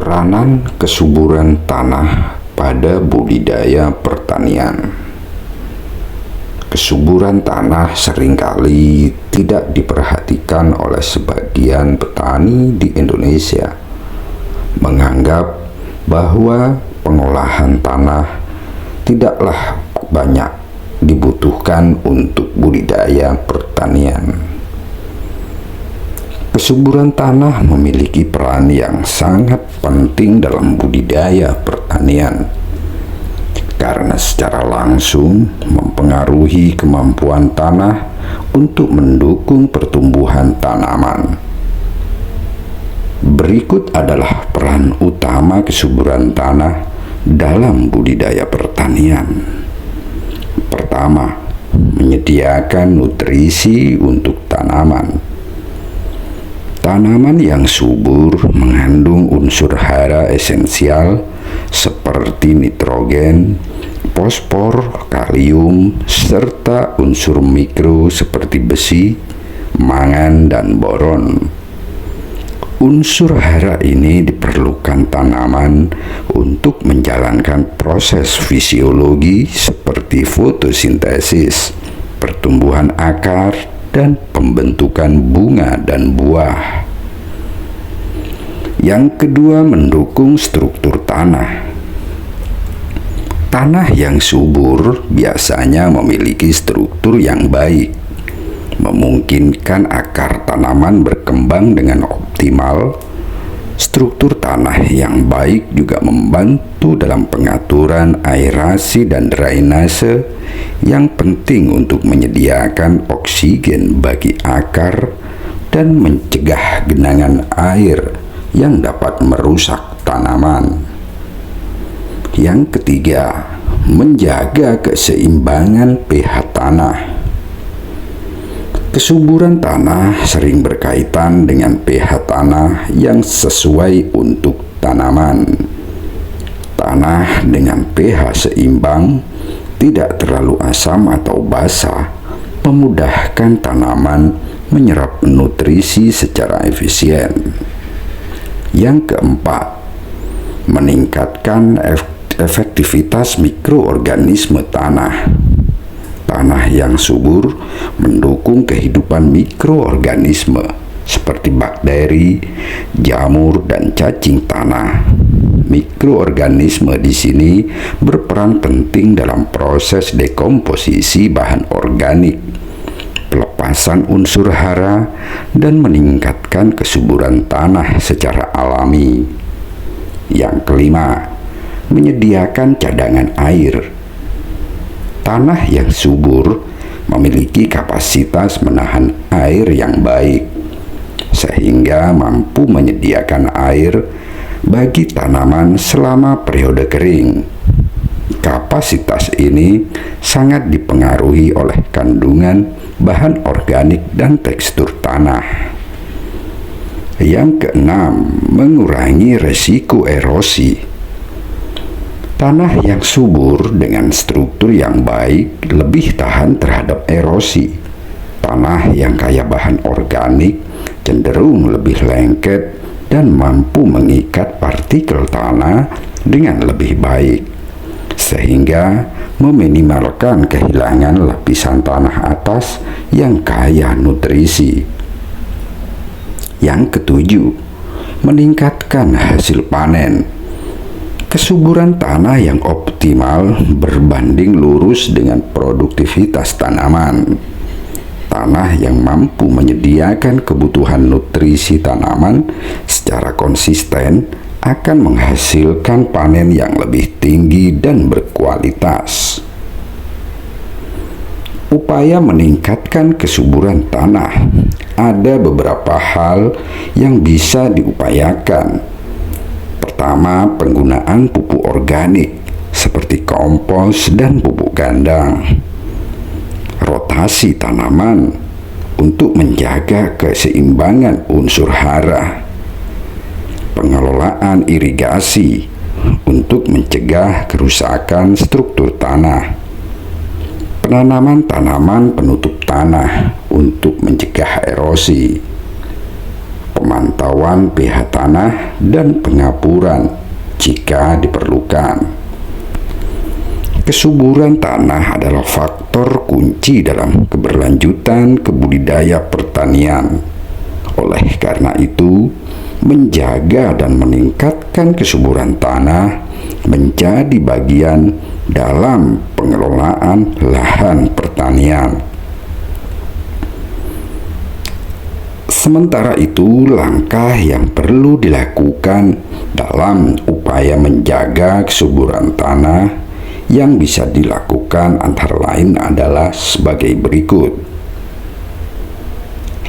Peranan kesuburan tanah pada budidaya pertanian. Kesuburan tanah seringkali tidak diperhatikan oleh sebagian petani di Indonesia, menganggap bahwa pengolahan tanah tidaklah banyak dibutuhkan untuk budidaya pertanian. Kesuburan tanah memiliki peran yang sangat penting dalam budidaya pertanian karena secara langsung mempengaruhi kemampuan tanah untuk mendukung pertumbuhan tanaman. Berikut adalah peran utama kesuburan tanah dalam budidaya pertanian. Pertama, menyediakan nutrisi untuk tanaman. Tanaman yang subur mengandung unsur hara esensial seperti nitrogen, fosfor, kalium, serta unsur mikro seperti besi, mangan, dan boron. Unsur hara ini diperlukan tanaman untuk menjalankan proses fisiologi seperti fotosintesis, pertumbuhan akar, dan pembentukan bunga dan buah. Yang kedua, mendukung struktur tanah. Tanah yang subur biasanya memiliki struktur yang baik, memungkinkan akar tanaman berkembang dengan optimal. Struktur tanah yang baik juga membantu dalam pengaturan aerasi dan drainase yang penting untuk menyediakan oksigen bagi akar dan mencegah genangan air yang dapat merusak tanaman. Yang ketiga, menjaga keseimbangan pH tanah. Kesuburan tanah sering berkaitan dengan pH tanah yang sesuai untuk tanaman. Tanah dengan pH seimbang, tidak terlalu asam atau basah, memudahkan tanaman menyerap nutrisi secara efisien. Yang keempat, meningkatkan efektivitas mikroorganisme tanah. Tanah yang subur mendukung kehidupan mikroorganisme seperti bakteri, jamur, dan cacing tanah. Mikroorganisme di sini berperan penting dalam proses dekomposisi bahan organik, pelepasan unsur hara, dan meningkatkan kesuburan tanah secara alami. Yang kelima, menyediakan cadangan air. Tanah yang subur memiliki kapasitas menahan air yang baik, sehingga mampu menyediakan air bagi tanaman selama periode kering. Kapasitas ini sangat dipengaruhi oleh kandungan bahan organik dan tekstur tanah. Yang keenam, mengurangi resiko erosi. Tanah yang subur dengan struktur yang baik lebih tahan terhadap erosi. Tanah yang kaya bahan organik cenderung lebih lengket dan mampu mengikat partikel tanah dengan lebih baik, sehingga meminimalkan kehilangan lapisan tanah atas yang kaya nutrisi. Yang ketujuh, meningkatkan hasil panen. Kesuburan tanah yang optimal berbanding lurus dengan produktivitas tanaman. Tanah yang mampu menyediakan kebutuhan nutrisi tanaman secara konsisten akan menghasilkan panen yang lebih tinggi dan berkualitas. Upaya meningkatkan kesuburan tanah. Ada beberapa hal yang bisa diupayakan. Pertama, penggunaan pupuk organik seperti kompos dan pupuk kandang. Rotasi tanaman untuk menjaga keseimbangan unsur hara. Pengelolaan irigasi untuk mencegah kerusakan struktur tanah. Penanaman tanaman penutup tanah untuk mencegah erosi. pemantauan pH tanah, dan pengapuran jika diperlukan. Kesuburan tanah adalah faktor kunci dalam keberlanjutan kebudidaya pertanian. Oleh karena itu, menjaga dan meningkatkan kesuburan tanah menjadi bagian dalam pengelolaan lahan pertanian. Sementara itu, langkah yang perlu dilakukan dalam upaya menjaga kesuburan tanah yang bisa dilakukan antara lain adalah sebagai berikut.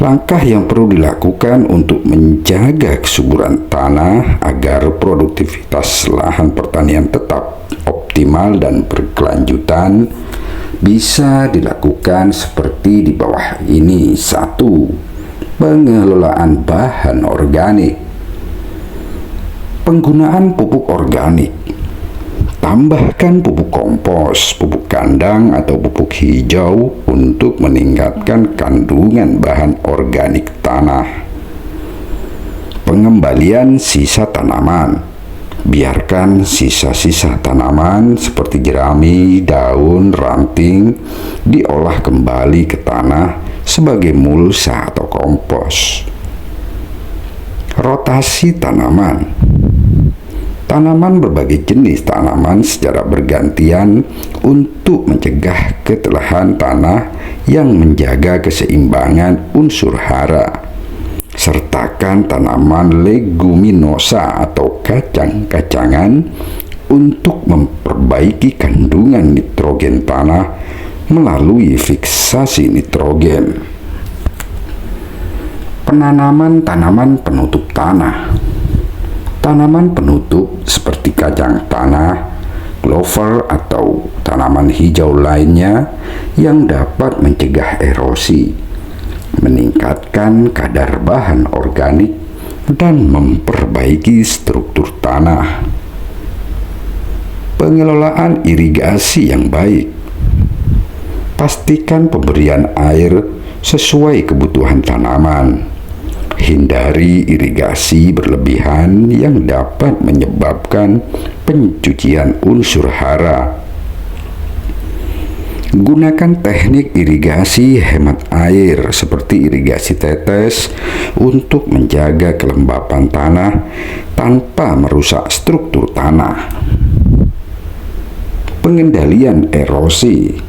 Langkah yang perlu dilakukan untuk menjaga kesuburan tanah agar produktivitas lahan pertanian tetap optimal dan berkelanjutan bisa dilakukan seperti di bawah ini. 1. Pengelolaan bahan organik. Penggunaan pupuk organik. Tambahkan pupuk kompos, pupuk kandang, atau pupuk hijau untuk meningkatkan kandungan bahan organik tanah. Pengembalian sisa tanaman. Biarkan sisa-sisa tanaman seperti jerami, daun, ranting diolah kembali ke tanah sebagai mulsa atau kompos. Rotasi tanaman. Tanaman berbagai jenis tanaman secara bergantian untuk mencegah ketelahan tanah yang menjaga keseimbangan unsur hara. Sertakan tanaman leguminosa atau kacang-kacangan untuk memperbaiki kandungan nitrogen tanah melalui fiksasi nitrogen. Penanaman tanaman penutup tanah. Tanaman penutup seperti kacang tanah, clover, atau tanaman hijau lainnya yang dapat mencegah erosi, meningkatkan kadar bahan organik, dan memperbaiki struktur tanah. Pengelolaan irigasi yang baik. Pastikan pemberian air sesuai kebutuhan tanaman. Hindari irigasi berlebihan yang dapat menyebabkan pencucian unsur hara. Gunakan teknik irigasi hemat air seperti irigasi tetes untuk menjaga kelembapan tanah tanpa merusak struktur tanah. Pengendalian erosi.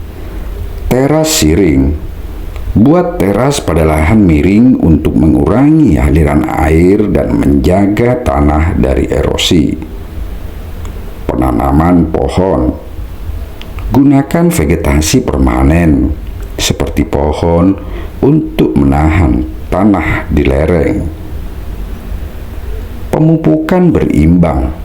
Teras siring. Buat teras pada lahan miring untuk mengurangi aliran air dan menjaga tanah dari erosi. Penanaman pohon. Gunakan vegetasi permanen seperti pohon untuk menahan tanah di lereng. Pemupukan berimbang.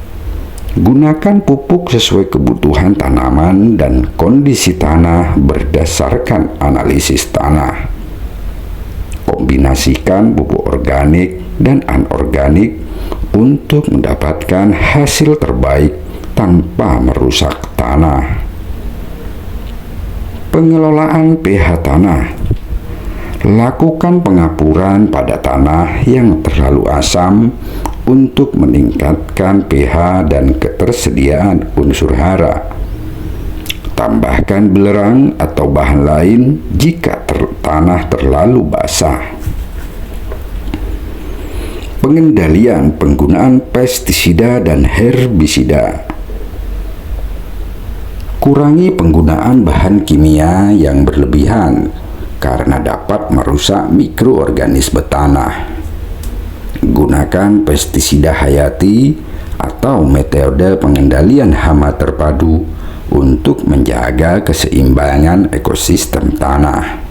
Gunakan pupuk sesuai kebutuhan tanaman dan kondisi tanah berdasarkan analisis tanah. Kombinasikan pupuk organik dan anorganik untuk mendapatkan hasil terbaik tanpa merusak tanah. Pengelolaan pH tanah. Lakukan pengapuran pada tanah yang terlalu asam untuk meningkatkan pH dan ketersediaan unsur hara. Tambahkan belerang atau bahan lain jika tanah terlalu basah. Pengendalian penggunaan pestisida dan herbisida. Kurangi penggunaan bahan kimia yang berlebihan karena dapat merusak mikroorganisme tanah. Gunakan pestisida hayati atau metode pengendalian hama terpadu untuk menjaga keseimbangan ekosistem tanah.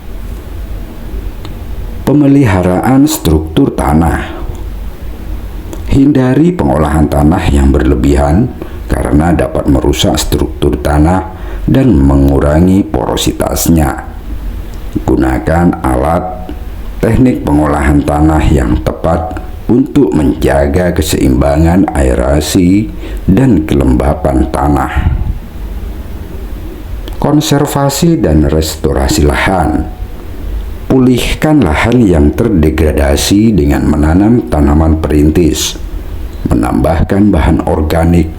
Pemeliharaan struktur tanah. Hindari pengolahan tanah yang berlebihan karena dapat merusak struktur tanah dan mengurangi porositasnya. Gunakan alat teknik pengolahan tanah yang tepat untuk menjaga keseimbangan aerasi dan kelembapan tanah. Konservasi dan restorasi lahan. Pulihkan lahan yang terdegradasi dengan menanam tanaman perintis, menambahkan bahan organik,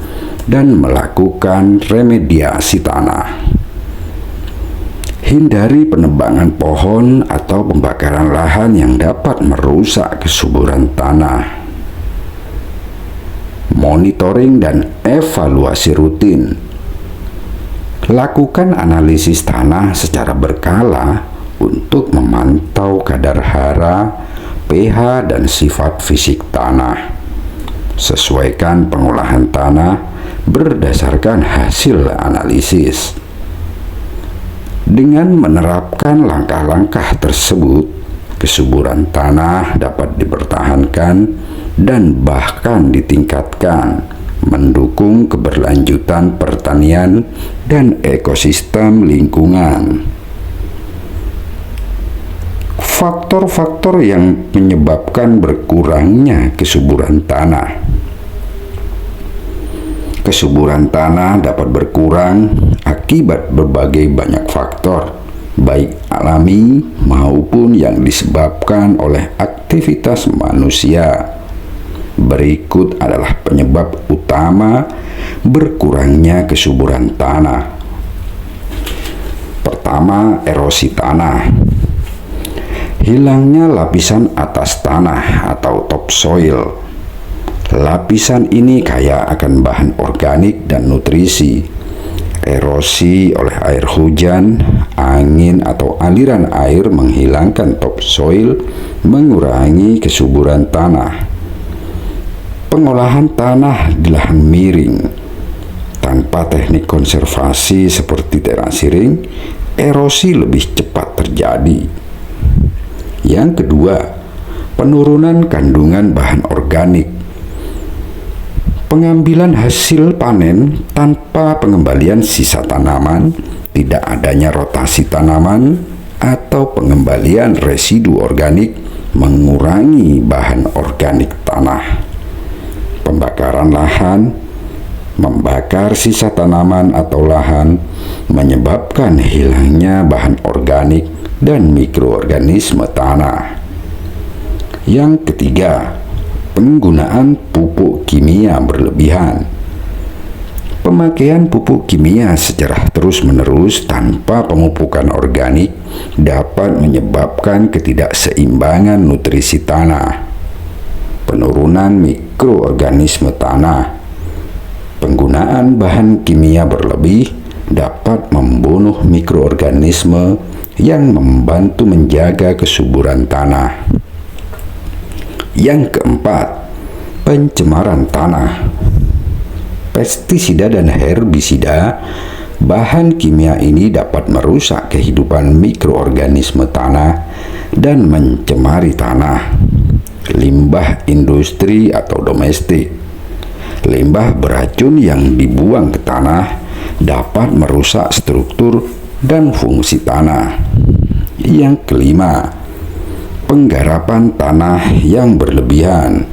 dan melakukan remediasi tanah. Hindari penebangan pohon atau pembakaran lahan yang dapat merusak kesuburan tanah. Monitoring dan evaluasi rutin. Lakukan analisis tanah secara berkala untuk memantau kadar hara, pH, dan sifat fisik tanah. Sesuaikan pengolahan tanah berdasarkan hasil analisis. Dengan menerapkan langkah-langkah tersebut, kesuburan tanah dapat dipertahankan dan bahkan ditingkatkan, mendukung keberlanjutan pertanian dan ekosistem lingkungan. Faktor-faktor yang menyebabkan berkurangnya kesuburan tanah. Kesuburan tanah dapat berkurang akibat berbagai banyak faktor, baik alami maupun yang disebabkan oleh aktivitas manusia. Berikut adalah penyebab utama berkurangnya kesuburan tanah. Pertama, erosi tanah. Hilangnya lapisan atas tanah atau topsoil. Lapisan ini kaya akan bahan organik dan nutrisi. Erosi oleh air hujan, angin, atau aliran air menghilangkan topsoil, mengurangi kesuburan tanah. Pengolahan tanah di lahan miring. Tanpa teknik konservasi seperti terasiring, erosi lebih cepat terjadi. Yang kedua, penurunan kandungan bahan organik. Pengambilan hasil panen tanpa pengembalian sisa tanaman, tidak adanya rotasi tanaman, atau pengembalian residu organik mengurangi bahan organik tanah. Pembakaran lahan, membakar sisa tanaman atau lahan, menyebabkan hilangnya bahan organik dan mikroorganisme tanah. Yang ketiga, penggunaan pupuk kimia berlebihan. Pemakaian pupuk kimia secara terus-menerus tanpa pemupukan organik dapat menyebabkan ketidakseimbangan nutrisi tanah, penurunan mikroorganisme tanah. Penggunaan bahan kimia berlebih dapat membunuh mikroorganisme yang membantu menjaga kesuburan tanah. Yang keempat, pencemaran tanah. Pestisida dan herbisida, bahan kimia ini dapat merusak kehidupan mikroorganisme tanah dan mencemari tanah. Limbah industri atau domestik. Limbah beracun yang dibuang ke tanah dapat merusak struktur dan fungsi tanah. Yang kelima, penggarapan tanah yang berlebihan.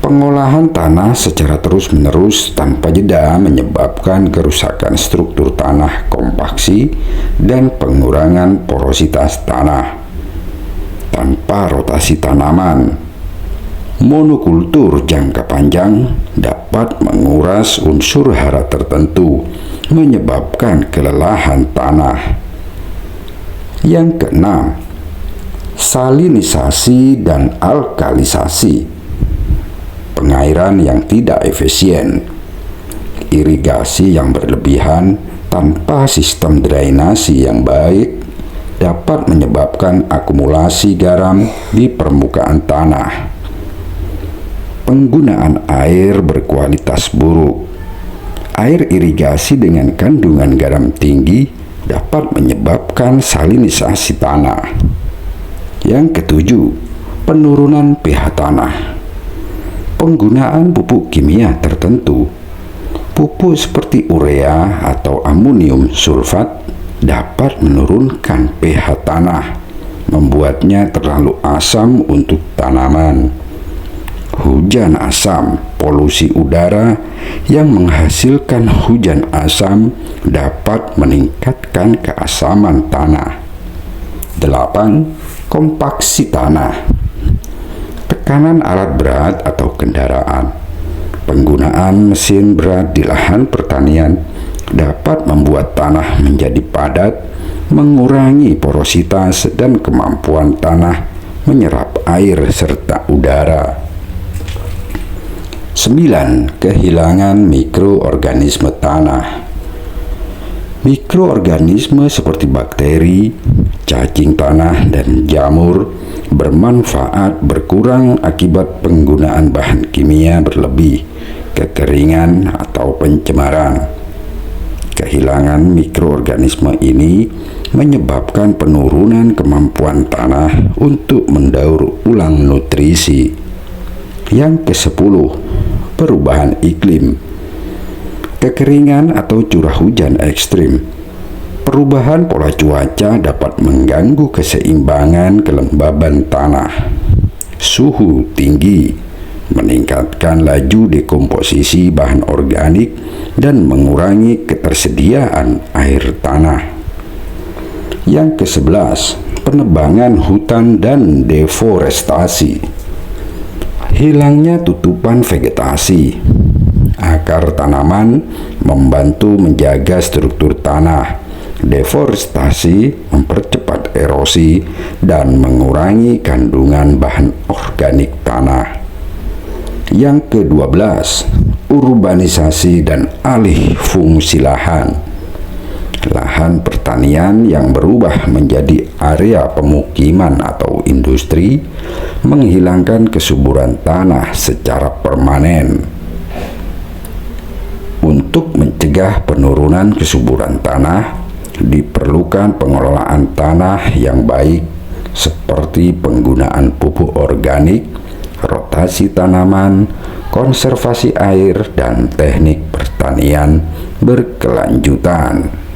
Pengolahan tanah secara terus-menerus tanpa jeda menyebabkan kerusakan struktur tanah, kompaksi, dan pengurangan porositas tanah. Tanpa rotasi tanaman, monokultur jangka panjang dapat menguras unsur hara tertentu, menyebabkan kelelahan tanah. Yang keenam, salinisasi dan alkalisasi. Pengairan yang tidak efisien, irigasi yang berlebihan tanpa sistem drainasi yang baik dapat menyebabkan akumulasi garam di permukaan tanah. Penggunaan air berkualitas buruk. Air irigasi dengan kandungan garam tinggi dapat menyebabkan salinisasi tanah. Yang ketujuh, penurunan pH tanah. Penggunaan pupuk kimia tertentu. Pupuk seperti urea atau amonium sulfat dapat menurunkan pH tanah, membuatnya terlalu asam untuk tanaman. Hujan asam, polusi udara yang menghasilkan hujan asam dapat meningkatkan keasaman tanah. 8. Kompaksi tanah. Tekanan alat berat atau kendaraan. Penggunaan mesin berat di lahan pertanian dapat membuat tanah menjadi padat, mengurangi porositas dan kemampuan tanah menyerap air serta udara. 9. Kehilangan mikroorganisme tanah. Mikroorganisme seperti bakteri, cacing tanah, dan jamur bermanfaat berkurang akibat penggunaan bahan kimia berlebih, kekeringan, atau pencemaran. Kehilangan mikroorganisme ini menyebabkan penurunan kemampuan tanah untuk mendaur ulang nutrisi. Yang ke-10, perubahan iklim. Kekeringan atau curah hujan ekstrim. Perubahan pola cuaca dapat mengganggu keseimbangan kelembaban tanah. Suhu tinggi meningkatkan laju dekomposisi bahan organik dan mengurangi ketersediaan air tanah. Yang ke-11, penebangan hutan dan deforestasi. Hilangnya tutupan vegetasi. Akar tanaman membantu menjaga struktur tanah. Deforestasi mempercepat erosi dan mengurangi kandungan bahan organik tanah. Yang ke-12, urbanisasi dan alih fungsi lahan. Lahan pertanian yang berubah menjadi area pemukiman atau industri menghilangkan kesuburan tanah secara permanen. Untuk mencegah penurunan kesuburan tanah, diperlukan pengelolaan tanah yang baik seperti penggunaan pupuk organik, rotasi tanaman, konservasi air, dan teknik pertanian berkelanjutan.